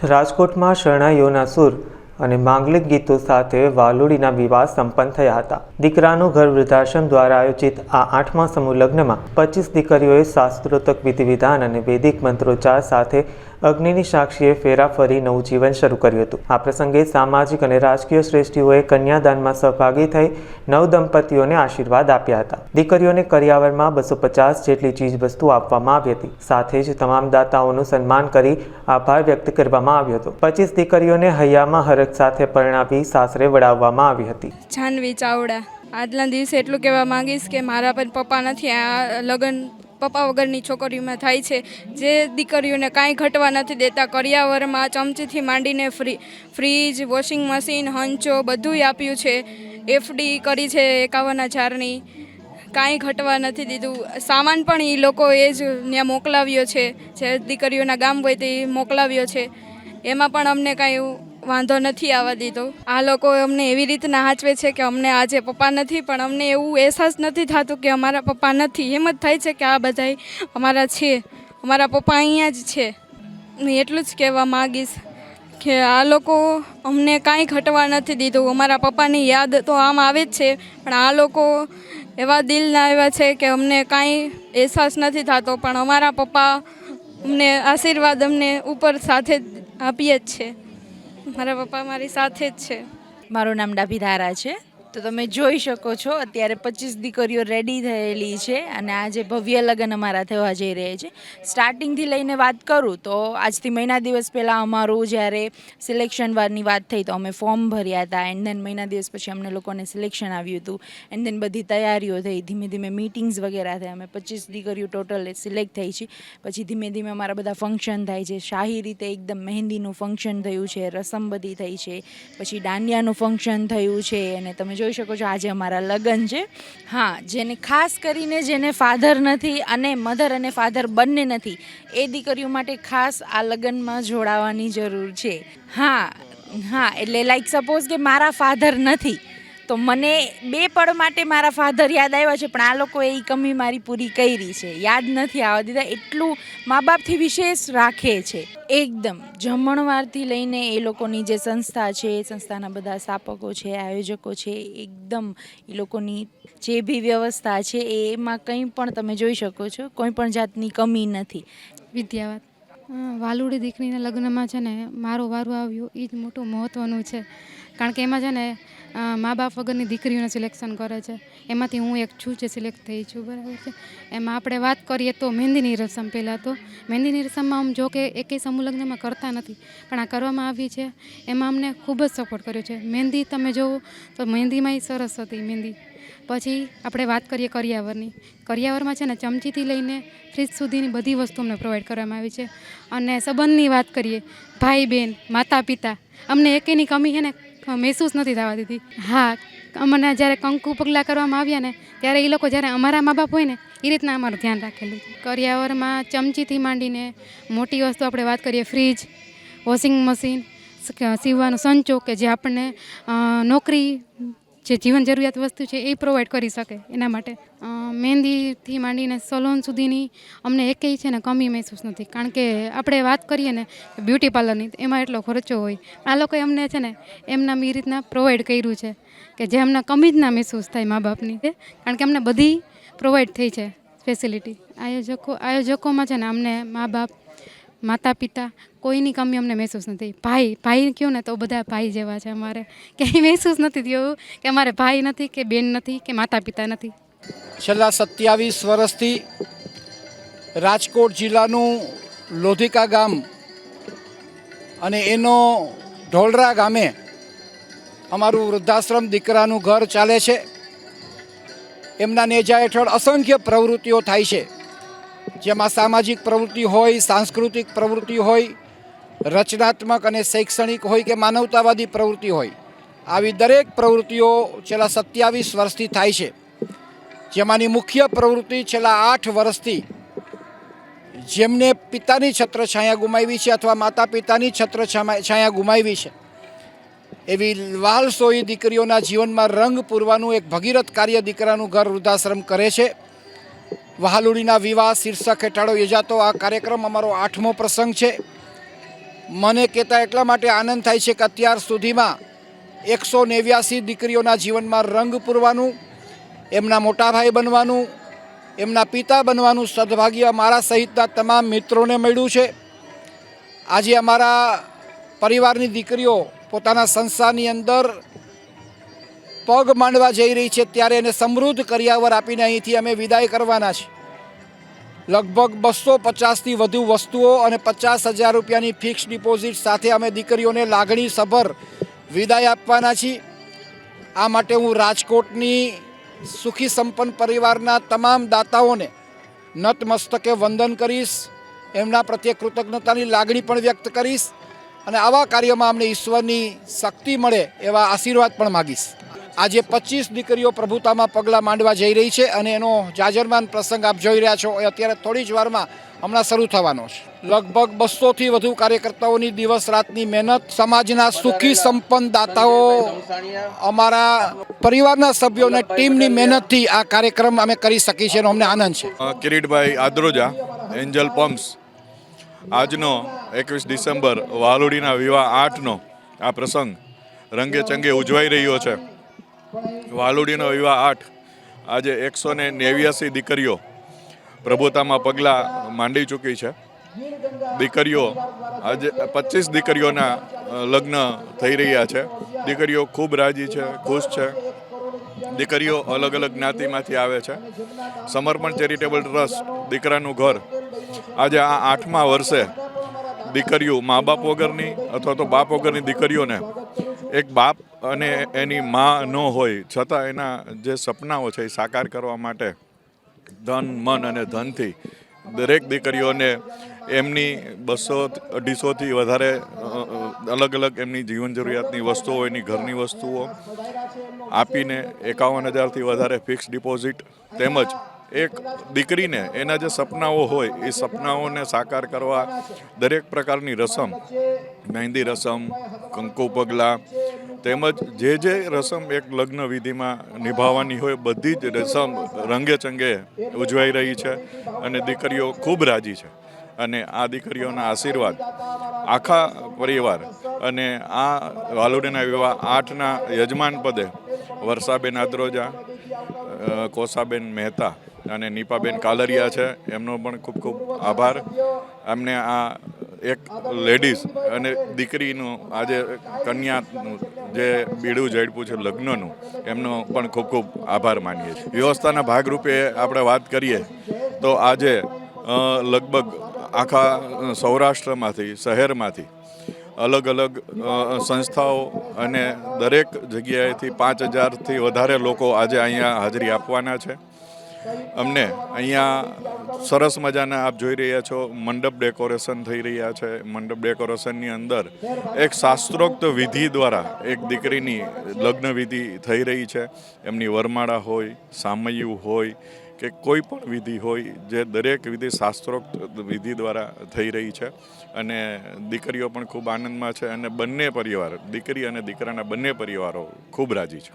રાજકોટમાં શરણાઈઓના સૂર અને માંગલિક ગીતો સાથે વાલુડીના વિવાહ સંપન્ન થયા હતા. દીકરાનું ઘર વૃદ્ધાશ્રમ દ્વારા આયોજિત આ 8મા સમૂહ લગ્નમાં 25 દીકરીઓએ શાસ્ત્રોક્ત વિધિ-વિધાન અને વૈદિક મંત્રોચ્ચાર સાથે અગ્નિની સાક્ષીએ ફેરા ફરી નવું જીવન શરૂ કર્યું હતું. આ પ્રસંગે સામાજિક અને રાજકીય શ્રેષ્ઠીઓએ કન્યાદાનમાં સહભાગી થઈ નવદંપતીઓને આશીર્વાદ આપ્યા હતા. દીકરીઓને કરિયાવરમાં 250 જેટલી ચીજવસ્તુ આપવામાં આવી હતી. સાથે જ તમામ દાતાઓનું સન્માન કરી આભાર વ્યક્ત કરવામાં આવ્યો હતો. 25 દીકરીઓને હૈયામાં હરખ સાથે પરણાવી સાસરે વડાવવામાં આવી હતી. જાનવી ચાવડા. આજના દિવસે એટલું કહેવા માંગીશ કે મારા પણ પપ્પા નથી. આ લગ્ન પપ્પા વગરની છોકરીઓમાં થાય છે, જે દીકરીઓને કાંઈ ઘટવા નથી દેતા. કરિયાવરમાં ચમચીથી માંડીને ફ્રીજ, વોશિંગ મશીન, હંચો બધુંય આપ્યું છે. એફડી કરી છે 51,000ની. કાંઈ ઘટવા નથી દીધું. સામાન પણ એ લોકોએ જ ત્યાં મોકલાવ્યો છે, જે દીકરીઓના ગામ હોય તે મોકલાવ્યો છે. એમાં પણ અમને કાંઈ વાંધો નથી આવવા દીધો. આ લોકો અમને એવી રીતના સાચવે છે કે અમને આજે પપ્પા નથી, પણ અમને એવું અહેસાસ નથી થતું કે અમારા પપ્પા નથી. એમ જ થાય છે કે આ બધાય અમારા છે, અમારા પપ્પા અહીંયા જ છે. હું એટલું જ કહેવા માગીશ કે આ લોકો અમને કાંઈ ઘટવા નથી દીધું. અમારા પપ્પાની યાદ તો આમ આવે જ છે, પણ આ લોકો એવા દિલના એવા છે કે અમને કાંઈ અહેસાસ નથી થતો, પણ અમારા પપ્પા અમને આશીર્વાદ અમને ઉપર સાથે જ આપીએ જ છે. મારા પપ્પા મારી સાથે જ છે. મારું નામ ડાભી ધારા છે. તો તમે જોઈ શકો છો અત્યારે 25 દીકરીઓ રેડી થયેલી છે અને આજે ભવ્ય લગ્ન અમારા થવા જઈ રહ્યા છે. સ્ટાર્ટિંગથી લઈને વાત કરું તો આજથી મહિના દિવસ પહેલાં અમારું જ્યારે સિલેક્શન વારની વાત થઈ તો અમે ફોર્મ ભર્યા હતા. એન્ડ ધેન મહિના દિવસ પછી અમને લોકોને સિલેક્શન આવ્યું હતું. એન્ડ ધેન બધી તૈયારીઓ થઈ, ધીમે ધીમે મિટિંગ્સ વગેરે થઈ. અમે 25 દીકરીઓ ટોટલ સિલેક્ટ થઈ છે. પછી ધીમે ધીમે અમારા બધા ફંક્શન થાય છે. શાહી રીતે એકદમ મહેંદીનું ફંક્શન થયું છે, રસમ બધી થઈ છે, પછી દાંડિયાનું ફંક્શન થયું છે. અને તમે જોઈ શકો છો આજે અમારા લગ્ન છે. હા, જેને ખાસ કરીને જેને ફાધર નથી અને મધર અને ફાધર બંને નથી એ દીકરીઓ માટે ખાસ આ લગ્નમાં જોડાવાની જરૂર છે. હા, એટલે લાઈક સપોઝ કે મારા ફાધર નથી તો મને 2 પળ માટે મારા ફાધર યાદ આવ્યા છે, પણ આ લોકોએ એ કમી મારી પૂરી કરી છે. યાદ નથી આવવા દીધા. એટલું મા બાપથી વિશેષ રાખે છે. એકદમ જમણવારથી લઈને એ લોકોની જે સંસ્થા છે, સંસ્થાના બધા સ્થાપકો છે, આયોજકો છે, એકદમ એ લોકોની જે બી વ્યવસ્થા છે એમાં કંઈ પણ તમે જોઈ શકો છો, કોઈ પણ જાતની કમી નથી. વિદ્યાવત. વાલુડી દીકરીના લગ્નમાં છે ને મારો વારો આવ્યો એ જ મોટું મહત્ત્વનું છે. કારણ કે એમાં છે ને મા બાપ વગરની દીકરીઓને સિલેક્શન કરે છે. એમાંથી હું એક છું જે સિલેક્ટ થઈ છું, બરાબર છે. એમાં આપણે વાત કરીએ તો મહેંદીની રસમ. પહેલાં તો મહેંદીની રસમમાં આમ જો કે એકેય સમૂહ લગ્નમાં કરતા નથી, પણ આ કરવામાં આવી છે. એમાં અમને ખૂબ જ સપોર્ટ કર્યો છે. મહેંદી તમે જુઓ તો મહેંદીમાં સરસ હતી મહેંદી. પછી આપણે વાત કરીએ કરિયાવરની. કરિયાવરમાં છે ને ચમચીથી લઈને ફ્રીજ સુધીની બધી વસ્તુ અમને પ્રોવાઈડ કરવામાં આવી છે. અને સંબંધની વાત કરીએ, ભાઈ બહેન, માતા પિતા, અમને એકેયની કમી છે ને મહેસૂસ નથી થવા દીધી. હા, અમને જ્યારે કંકુ પગલાં કરવામાં આવ્યા ને ત્યારે એ લોકો જ્યારે અમારા મા બાપ હોય ને એ રીતના અમારું ધ્યાન રાખેલું. કરિયાવરમાં ચમચીથી માંડીને મોટી વસ્તુ આપણે વાત કરીએ ફ્રીજ, વોશિંગ મશીન, સીવવાનો સંચો કે જે આપણને નોકરી જે જીવન જરૂરિયાત વસ્તુ છે એ પ્રોવાઈડ કરી શકે એના માટે. મહેંદીથી માંડીને સલોન સુધીની અમને એકેય છે ને કમી મહેસૂસ નથી. કારણ કે આપણે વાત કરીએ ને બ્યુટી પાર્લરની એમાં એટલો ખર્ચો હોય. આ લોકોએ અમને છે ને એમના એ રીતના પ્રોવાઈડ કર્યું છે કે જે અમને કમી જ ના મહેસૂસ થાય મા બાપની. કારણ કે અમને બધી પ્રોવાઈડ થઈ છે ફેસિલિટી. આયોજકોમાં છે ને અમને મા બાપ, માતા પિતા કોઈની કમી અમને મહેસૂસ નથી. ભાઈ કહો ને તો બધા ભાઈ જેવા છે. અમારે ક્યાંય મહેસૂસ નથી થયું કે અમારે ભાઈ નથી કે બેન નથી કે માતા પિતા નથી. છેલ્લા 27 વર્ષથી રાજકોટ જિલ્લાનું લોધિકા ગામ અને એનો ઢોલરા ગામે અમારું વૃદ્ધાશ્રમ દીકરાનું ઘર ચાલે છે. એમના નેજા હેઠળ અસંખ્ય પ્રવૃત્તિઓ થાય છે, જેમાં સામાજિક પ્રવૃત્તિ હોય, સાંસ્કૃતિક પ્રવૃત્તિ હોય, રચનાત્મક અને શૈક્ષણિક હોય કે માનવતાવાદી પ્રવૃત્તિ હોય. આવી દરેક પ્રવૃત્તિઓ છેલ્લા 27 વર્ષથી થાય છે. જેમાંની મુખ્ય પ્રવૃત્તિ છેલ્લા 8 વર્ષથી જેમને પિતાની છત્રછાયા ગુમાવી છે અથવા માતા પિતાની છત્રછાયા ગુમાવી છે એવી વાલસોઈ દીકરીઓના જીવનમાં રંગ પૂરવાનું એક ભગીરથ કાર્ય દીકરાનું ઘર વૃદ્ધાશ્રમ કરે છે. વહાલુડીના વિવાહ શીર્ષક હેઠળ યોજાતો આ કાર્યક્રમ અમારો 8મો પ્રસંગ છે. મને કહેતા એટલા માટે આનંદ થાય છે કે અત્યાર સુધીમાં 189 દીકરીઓના જીવનમાં રંગ પૂરવાનું, એમના મોટા ભાઈ બનવાનું, એમના પિતા બનવાનું સદભાગ્ય મારા સહિતના તમામ મિત્રોને મળ્યું છે. આજે અમારા પરિવારની દીકરીઓ પોતાના સંસારની અંદર પગ માંડવા જઈ રહી છે ત્યારે એને સમૃદ્ધ કરિયાવર આપીને અહીંથી અમે વિદાય કરવાના છે. લગભગ 250થી વધુ વસ્તુઓ અને 50,000 રૂપિયાની ફિક્સ ડિપોઝિટ સાથે અમે દીકરીઓને લાગણીસભર વિદાય આપવાના છીએ. આ માટે હું રાજકોટની સુખી સંપન્ન પરિવારના તમામ દાતાઓને નતમસ્તકે વંદન કરીશ, એમના પ્રત્યે કૃતજ્ઞતાની લાગણી પણ વ્યક્ત કરીશ અને આવા કાર્યોમાં અમને ઈશ્વરની શક્તિ મળે એવા આશીર્વાદ પણ માગીશ. આજે 25 દીકરીઓ પ્રભુતામાં પગલાં માંડવા જઈ રહી છે અને એનો જાજરમાન પ્રસંગ આપ જોઈ રહ્યા છો એ અત્યારે થોડી જ વારમાં હમણાં શરૂ થવાનો છે. લગભગ 200થી વધુ કાર્યકર્તાઓની દિવસ રાતની મહેનત, સમાજના સુખી સંપન્ન દાતાઓ, અમારા પરિવારના સભ્યોને ટીમની મહેનતથી આ કાર્યક્રમ અમે કરી શકી છીએ અને અમને આનંદ છે. કિરીટભાઈ આદ્રોજા, એન્જલ પમ્પ્સ, આજનો 21 ડિસેમ્બર વાલુડીના વિવાહ 8નો આ પ્રસંગ રંગે ચંગે ઉજવાઈ રહ્યો છે. વાલુડીનો વિવાહ 8 આજે 189 દીકરીઓ પ્રભુતામાં પગલાં માંડી ચૂકી છે. દીકરીઓ આજે 25 દીકરીઓના લગ્ન થઈ રહ્યા છે. દીકરીઓ ખૂબ રાજી છે, ખુશ છે. દીકરીઓ અલગ અલગ જ્ઞાતિમાંથી આવે છે. સમર્પણ ચેરિટેબલ ટ્રસ્ટ દીકરાનું ઘર આજે આ 8મા વર્ષે દીકરીઓ મા બાપ વગરની અથવા તો બાપ વગરની દીકરીઓને એક બાપ અને એની મા ન હોય છતાં એના જે સપનાઓ છે એ સાકાર કરવા માટે ધન, મન અને ધનથી દરેક દીકરીઓને એમની 200-250થી વધારે અલગ અલગ એમની જીવન જરૂરિયાતની વસ્તુઓ, એની ઘરની વસ્તુઓ આપીને 51,000થી વધારે ફિક્સ ડિપોઝિટ તેમજ એક દીકરીને એના જે સપનાઓ હોય એ સપનાઓને સાકાર કરવા દરેક પ્રકારની રસમ, મહેંદી રસમ, કંકુ પગલાં તેમજ જે રસમ એક લગ્ન વિધિમાં નિભાવવાની હોય બધી જ રસમ રંગે ચંગે ઉજવાઈ રહી છે અને દીકરીઓ ખૂબ રાજી છે. અને આ દીકરીઓના આશીર્વાદ આખા પરિવાર અને આ વાલુડીના વિવાહ 8ના યજમાન પદે વર્ષાબેન આદ્રોજા, કોસાબેન મહેતા અને નીપાબેન કાલરિયા છે. એમનો પણ ખૂબ ખૂબ આભાર. અમને આ એક લેડીઝ અને દીકરીનું આજે કન્યાનું જે બીડું ઝડપ્યું છે લગ્નનું, એમનો પણ ખૂબ ખૂબ આભાર માનીએ છીએ. વ્યવસ્થાના ભાગરૂપે આપણે વાત કરીએ તો આજે લગભગ આખા સૌરાષ્ટ્રમાંથી, શહેરમાંથી અલગ અલગ સંસ્થાઓ અને દરેક જગ્યાએથી 5,000થી વધારે લોકો આજે અહીંયા હાજરી આપવાના છે. અમને અહીંયા સરસ મજાના આપ જોઈ રહ્યા છો મંડપ ડેકોરેશન થઈ રહ્યા છે. મંડપ ડેકોરેશનની અંદર એક શાસ્ત્રોક્ત વિધિ દ્વારા એક દીકરીની લગ્ન વિધિ થઈ રહી છે. એમની વરમાળા હોય, સામૈયું હોય કે કોઈ પણ વિધિ હોય, જે દરેક વિધિ શાસ્ત્રોક્ત વિધિ દ્વારા થઈ રહી છે અને દીકરીઓ પણ ખૂબ આનંદમાં છે અને બંને પરિવાર, દીકરી અને દીકરાના બંને પરિવારો ખૂબ રાજી છે.